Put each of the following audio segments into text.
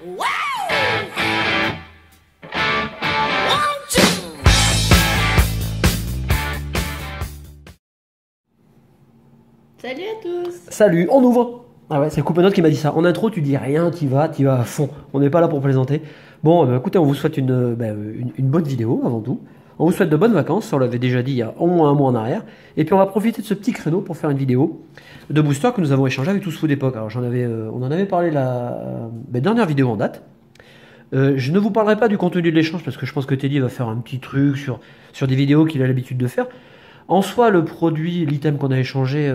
Salut à tous. Salut, on ouvre. Ah ouais, c'est Coupenote qui m'a dit ça. En intro, tu dis rien, tu vas à fond. On n'est pas là pour plaisanter. Bon, écoutez, on vous souhaite une bonne vidéo avant tout. On vous souhaite de bonnes vacances, on l'avait déjà dit il y a au moins un mois en arrière. Et puis on va profiter de ce petit créneau pour faire une vidéo de booster que nous avons échangé avec Tous Fous d'époque. Alors on en avait parlé la dernière vidéo en date. Je ne vous parlerai pas du contenu de l'échange parce que je pense que Teddy va faire un petit truc sur des vidéos qu'il a l'habitude de faire. En soi, le produit, l'item qu'on a échangé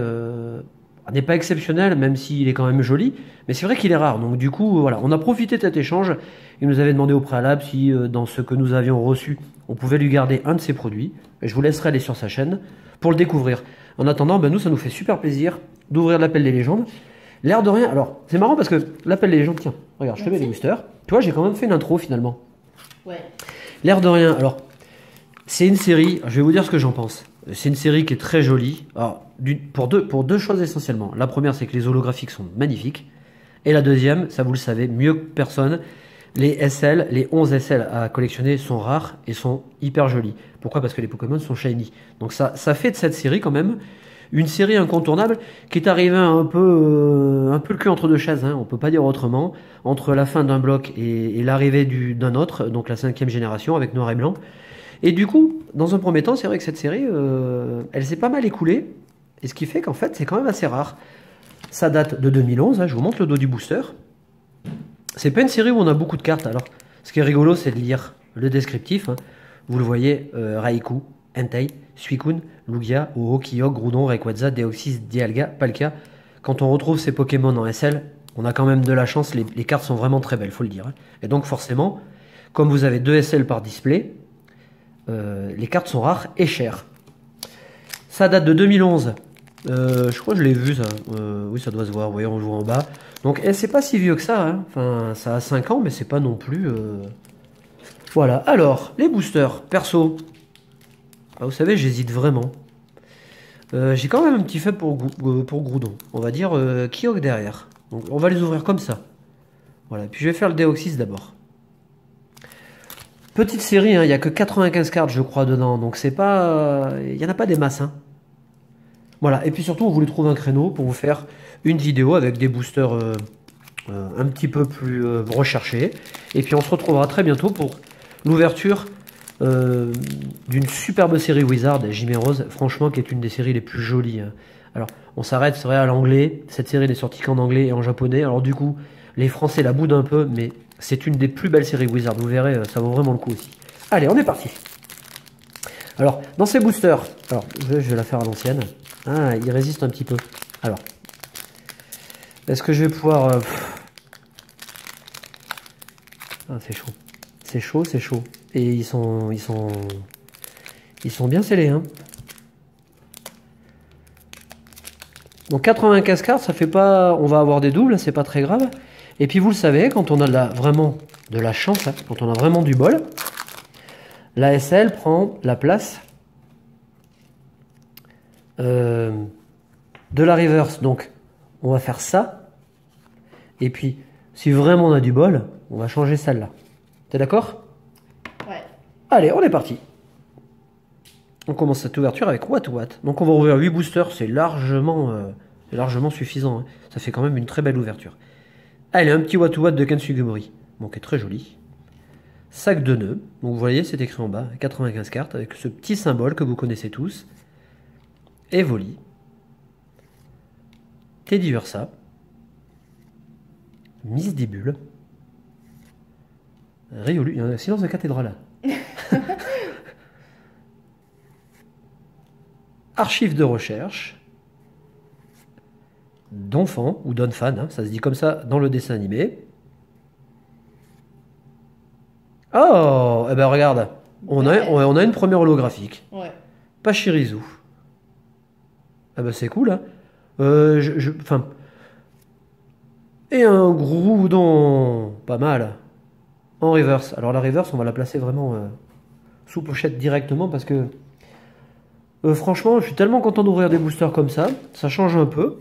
n'est pas exceptionnel, même s'il est quand même joli, mais c'est vrai qu'il est rare. Donc du coup, voilà, on a profité de cet échange. Il nous avait demandé au préalable si dans ce que nous avions reçu, on pouvait lui garder un de ses produits. Et je vous laisserai aller sur sa chaîne pour le découvrir. En attendant, nous, ça nous fait super plaisir d'ouvrir l'appel des légendes. L'air de rien, alors c'est marrant parce que l'appel des légendes, tiens, regarde, je te mets les boosters. Tu vois, j'ai quand même fait une intro finalement. Ouais. L'air de rien, alors c'est une série, je vais vous dire ce que j'en pense. C'est une série qui est très jolie. Alors, pour deux choses essentiellement. La première, c'est que les holographiques sont magnifiques. Et la deuxième, ça vous le savez mieux que personne, les SL, les 11 SL à collectionner sont rares et sont hyper jolis. Pourquoi? Parce que les Pokémon sont shiny. Donc ça fait de cette série quand même une série incontournable qui est arrivée un peu le cul entre deux chaises, hein, on peut pas dire autrement, entre la fin d'un bloc et l'arrivée d'un autre, donc la 5e génération avec noir et blanc. Et du coup, dans un premier temps, c'est vrai que cette série, elle s'est pas mal écoulée, et ce qui fait qu'en fait, c'est quand même assez rare. Ça date de 2011, hein, je vous montre le dos du booster. C'est pas une série où on a beaucoup de cartes, alors ce qui est rigolo, c'est de lire le descriptif. Hein. Vous le voyez, Raikou, Entei, Suicune, Lugia, Ho-Oh, Kyogre, Groudon, Rayquaza, Deoxys, Dialga, Palkia. Quand on retrouve ces Pokémon en SL, on a quand même de la chance, les cartes sont vraiment très belles, faut le dire. Hein. Et donc forcément, comme vous avez 2 SL par display, les cartes sont rares et chères. Ça date de 2011. Je crois que je l'ai vu ça. Oui, ça doit se voir. Vous voyez, on joue en bas. Donc, c'est pas si vieux que ça. Hein. Enfin, ça a 5 ans, mais c'est pas non plus. Voilà. Alors, les boosters, perso. Ah, vous savez, j'hésite vraiment. J'ai quand même un petit fait pour Groudon. On va dire Kyogre derrière. Donc, on va les ouvrir comme ça. Voilà. Puis je vais faire le Deoxys d'abord. Petite série, hein, il n'y a que 95 cartes, je crois, dedans. Donc, c'est pas. Il n'y en a pas des masses. Hein. Voilà. Et puis surtout, on voulait trouver un créneau pour vous faire une vidéo avec des boosters un petit peu plus recherchés. Et puis, on se retrouvera très bientôt pour l'ouverture d'une superbe série Wizard, Jimérose, franchement, qui est une des séries les plus jolies. Hein. Alors, on s'arrête, c'est vrai, à l'anglais. Cette série n'est sortie qu'en anglais et en japonais. Alors, du coup, les Français la boudent un peu, mais. C'est une des plus belles séries Wizard, vous verrez, ça vaut vraiment le coup aussi. Allez, on est parti. Alors, dans ces boosters, alors je vais la faire à l'ancienne. Ah, il résiste un petit peu. Alors, est-ce que je vais pouvoir... Ah, c'est chaud. C'est chaud, c'est chaud. Et ils sont bien scellés, hein. Donc 95 cartes, ça fait pas... On va avoir des doubles, c'est pas très grave. Et puis vous le savez, quand on a vraiment de la chance, hein, quand on a vraiment du bol, la SL prend la place de la reverse. Donc on va faire ça. Et puis si vraiment on a du bol, on va changer celle-là. T'es d'accord? Ouais. Allez, on est parti. On commence cette ouverture avec What. Donc on va ouvrir 8 boosters, c'est largement suffisant. Hein. Ça fait quand même une très belle ouverture. Allez, un petit What de Ken Sugimori, bon, qui est très joli. Sac de nœuds, donc vous voyez, c'est écrit en bas, 95 cartes, avec ce petit symbole que vous connaissez tous. Evoli. Teddy Ursa. Miss Dibule. Riolu, il y a un silence de cathédrale là. Archives de recherche. Donphan, ou Donphan, hein, ça se dit comme ça dans le dessin animé. Oh, eh ben regarde, on a une première holographique. Ouais. Pachirisu. Ah ben c'est cool, hein. Enfin... Et un Groudon, pas mal. En reverse. Alors la reverse, on va la placer vraiment sous pochette directement parce que... franchement, je suis tellement content d'ouvrir des boosters comme ça change un peu,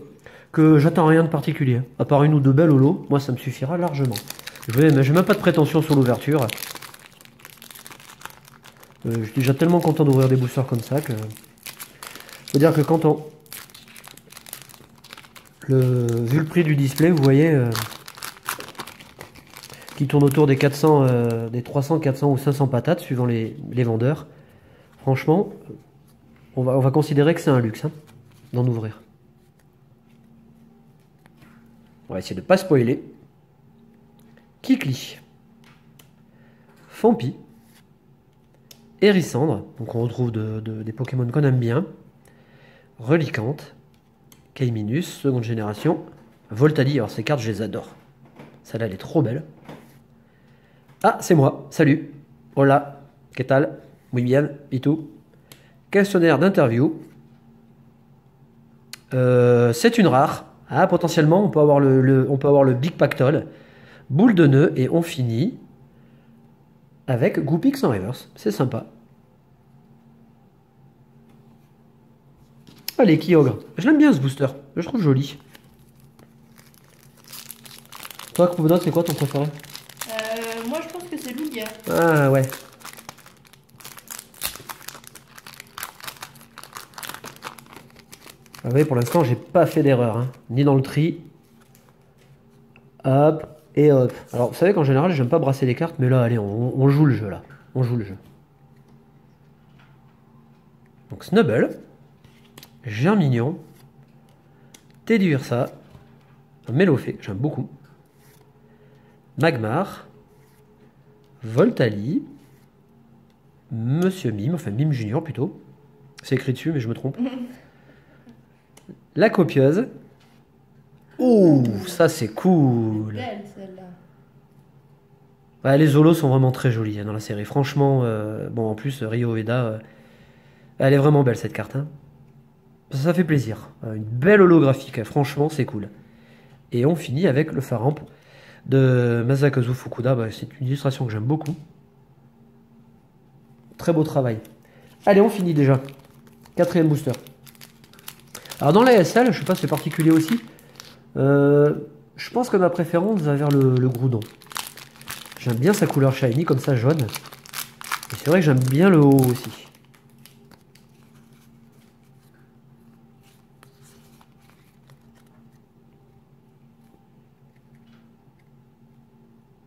que j'attends rien de particulier. À part une ou deux belles holos, moi ça me suffira largement. J'ai même pas de prétention sur l'ouverture. Je suis déjà tellement content d'ouvrir des boosters comme ça que... Faut dire que quand on... Vu le prix du display, vous voyez... qui tourne autour des 400, des 300, 400 ou 500 patates, suivant les vendeurs. Franchement, on va considérer que c'est un luxe, hein, d'en ouvrir. On va essayer de ne pas spoiler. Kikli. Fampi. Hérissandre, donc on retrouve des Pokémon qu'on aime bien. Relicante. Kaiminus, seconde génération. Voltali, alors ces cartes je les adore. Celle-là elle est trop belle. Ah, c'est moi, salut. Hola, ¿qué tal? Muy bien, et tout. Questionnaire d'interview. C'est une rare. Ah, potentiellement, on peut avoir le Big Pactol. Boule de nœud, et on finit avec Goupix en reverse. C'est sympa. Allez, Kyogre. Je l'aime bien ce booster. Je le trouve joli. Toi, Komodo, c'est quoi ton préféré? Moi, je pense que c'est Lugia. Ah ouais. Ah oui, pour l'instant, j'ai pas fait d'erreur, hein. Ni dans le tri. Hop et hop. Alors, vous savez qu'en général, j'aime pas brasser les cartes, mais là, allez, on joue le jeu, là. On joue le jeu. Donc, Snubble. Germignon. Teddy Ursa. Mélofée, j'aime beaucoup. Magmar. Voltali. Monsieur Mime, enfin Mime Junior plutôt. C'est écrit dessus, mais je me trompe. La copieuse. Ouh, ça c'est cool. Belle celle-là. Ouais, les Zolos sont vraiment très jolis, hein, dans la série. Franchement, bon, en plus, Rio Eda, elle est vraiment belle cette carte, hein. Ça fait plaisir. Une belle holographique, franchement, c'est cool. Et on finit avec le Faramp de Masakazu Fukuda. Bah, c'est une illustration que j'aime beaucoup. Très beau travail. Allez, on finit déjà. Quatrième booster. Alors dans la SL, je sais pas si c'est particulier aussi. Je pense que ma préférence va vers le Groudon. J'aime bien sa couleur shiny, comme ça jaune. Et c'est vrai que j'aime bien le haut aussi.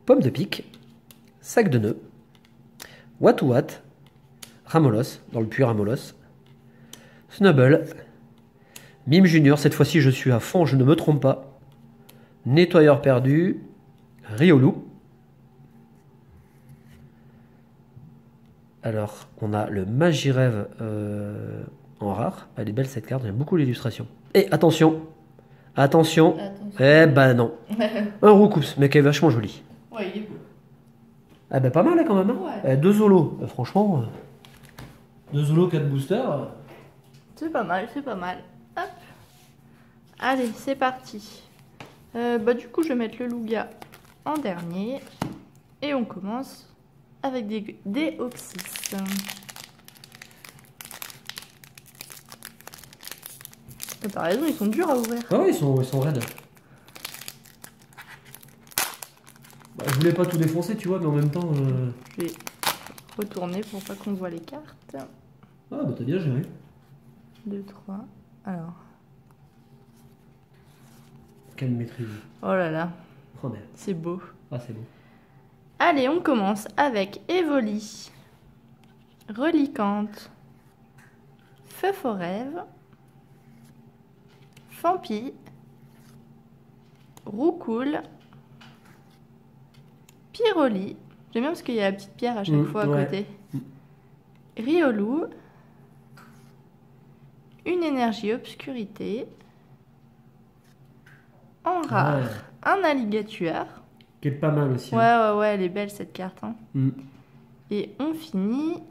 Pomme de pique, sac de nœuds, Watouat, Ramolos, dans le puits Ramolos, Snubble, Mime Junior, cette fois-ci je suis à fond, je ne me trompe pas, Nettoyeur perdu, Riolu. Alors, on a le Magirève en rare, elle est belle cette carte, j'aime beaucoup l'illustration. Et attention, attention, eh ben non, un Roucoups, mais qui est vachement joli. Ouais, il est beau. Ah ben pas mal là quand même, hein. Ouais. Deux Zolos, franchement, deux Zolos, 4 boosters. C'est pas mal, c'est pas mal. Hop. Allez, c'est parti. Bah du coup, je vais mettre le Lugia en dernier. Et on commence avec des Oxys. T'as raison, ils sont durs à ouvrir. Ah ouais, ils sont raides. Bah, je voulais pas tout défoncer, tu vois, mais en même temps... Je vais retourner pour pas qu'on voit les cartes. Ah bah t'as bien géré. 2, 3. Alors. Quelle maîtrise. Oh là là, Oh merde. c'est beau. Ah c'est bon. Allez, on commence avec Evoli, Relicante, Feu Forêve, Fampi, Roucoule, Pyroli. J'aime bien parce qu'il y a la petite pierre à chaque fois à ouais. côté. Riolu, une énergie obscurité, en rare, un alligator. Qui est pas mal aussi. Ouais, Hein. ouais, elle est belle cette carte. Hein. Et on finit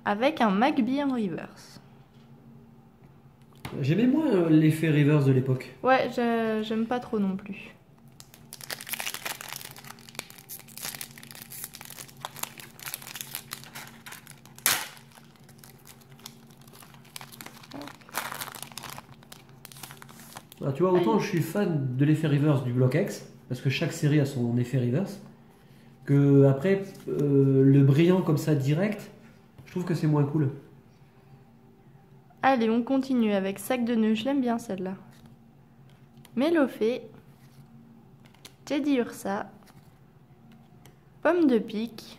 avec un Magby en reverse. J'aimais moins l'effet reverse de l'époque. Ouais, j'aime pas trop non plus. Ah, tu vois, autant je suis fan de l'effet reverse du Block X, parce que chaque série a son effet reverse, que après, le brillant comme ça direct, je trouve que c'est moins cool. Allez, on continue avec sac de nœuds. Je l'aime bien celle-là. Mélofée. Teddy Ursa. Pomme de pique.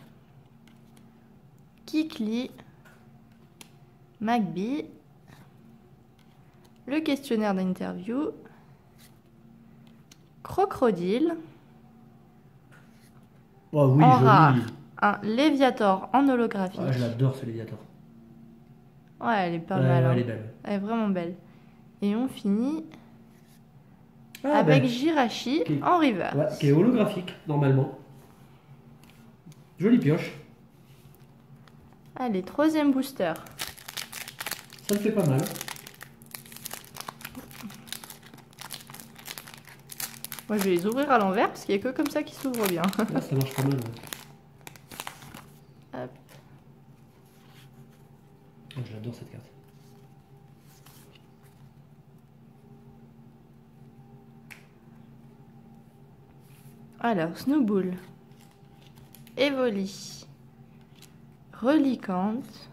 Kikli. Magby. Le questionnaire d'interview. Crocodile. Oh oui, En joli. rare. Un Léviator en holographique. Ah, je l'adore ce Léviator. Ouais, elle est pas Ouais, mal. ouais, Hein. elle est belle. Elle est vraiment belle. Et on finit Ah, avec ben, Jirachi qui- en reverse. ouais, qui est holographique, normalement. Jolie pioche. Allez, troisième booster. Ça le fait pas mal. Moi, je vais les ouvrir à l'envers parce qu'il n'y a que comme ça qu'ils s'ouvrent bien. Là, ça marche pas mal. Ouais. Hop. Oh, j'adore cette carte. Alors, Snowball, Evoli, Reliquante,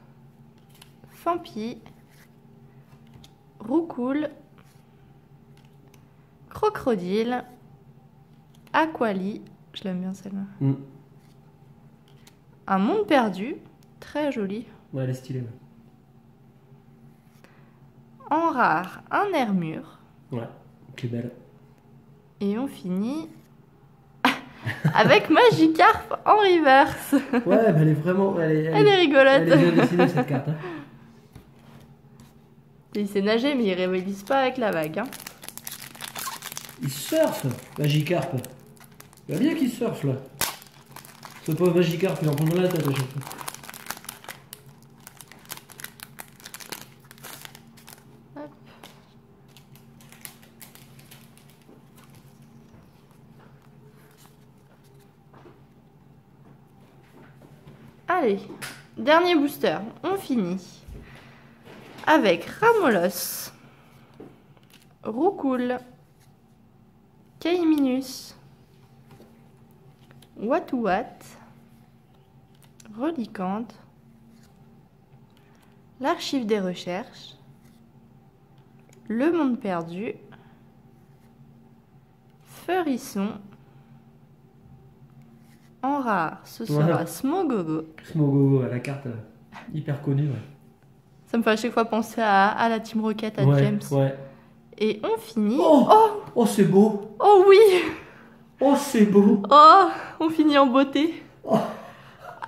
Fampi, Roucoule, Crocodile, Aquali, je l'aime bien celle-là, Mm. Un monde perdu, très joli, Ouais, elle est stylée. Ouais. en rare, un Hermure, Ouais, qui est belle. et on finit avec Magikarp en reverse. Ouais, mais elle est vraiment. Elle Elle est rigolote. Elle est bien dessinée cette carte. Hein. Il sait nager, mais il révélise pas avec la vague. Hein. Il surfe, Magikarp. Il va bien qu'il surfe là. Ce pauvre Magikarp, il en prend dans la tête à chaque fois. Hop. Allez, dernier booster. On finit avec Ramolos, Roucoule, Kaiminus, Watouat, Reliquante, l'Archive des recherches, Le monde perdu, Feurisson, en rare, ce sera Voilà. Smogogo. Smogogo, la carte hyper connue. Ouais. Ça me fait à chaque fois penser à la Team Rocket, à Ouais, James. ouais. Et on finit. Oh, Oh, oh c'est beau. oh oui. Oh, c'est beau. Oh, on finit en beauté. Oh.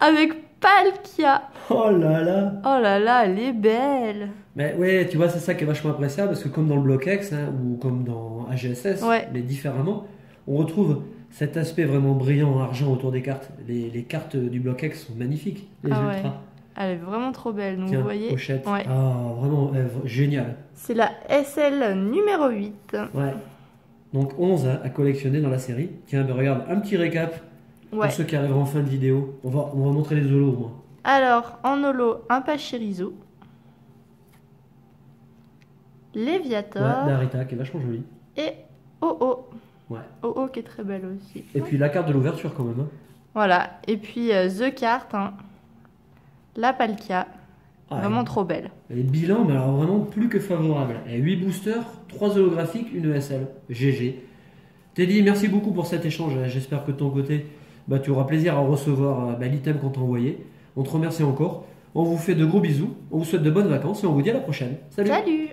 Avec Palkia. Oh là là. Oh là là, elle est belle. Mais ouais, tu vois, c'est ça qui est vachement appréciable parce que comme dans le bloc X hein, ou comme dans AGSS, Ouais. mais différemment, on retrouve cet aspect vraiment brillant en argent autour des cartes. Les cartes du bloc X sont magnifiques, les Ah ouais. ultras. Elle est vraiment trop belle. Donc Tiens, vous voyez, pochette. ouais. Ah, vraiment génial. c'est la SL numéro 8. Ouais. Donc 11 à collectionner dans la série. Tiens, ben regarde, un petit récap Ouais. pour ceux qui arriveront en fin de vidéo. On va montrer les holos au moins. Alors, en holo, un Pachirisu. Léviator. Ouais, Narita qui est vachement jolie. Et Oh-Oh. Ouais. Oh-Oh qui est très belle aussi. Et puis la carte de l'ouverture quand même. Hein. Voilà. Et puis The Card. Hein. La Palkia. Ah, Vraiment trop belle. Elle est bilan, mais alors vraiment plus que favorable. Et 8 boosters, 3 holographiques, une ESL. GG. Teddy, merci beaucoup pour cet échange. J'espère que de ton côté, bah, tu auras plaisir à recevoir l'item qu'on t'a envoyé. On te remercie encore. On vous fait de gros bisous. On vous souhaite de bonnes vacances et on vous dit à la prochaine. Salut. Salut!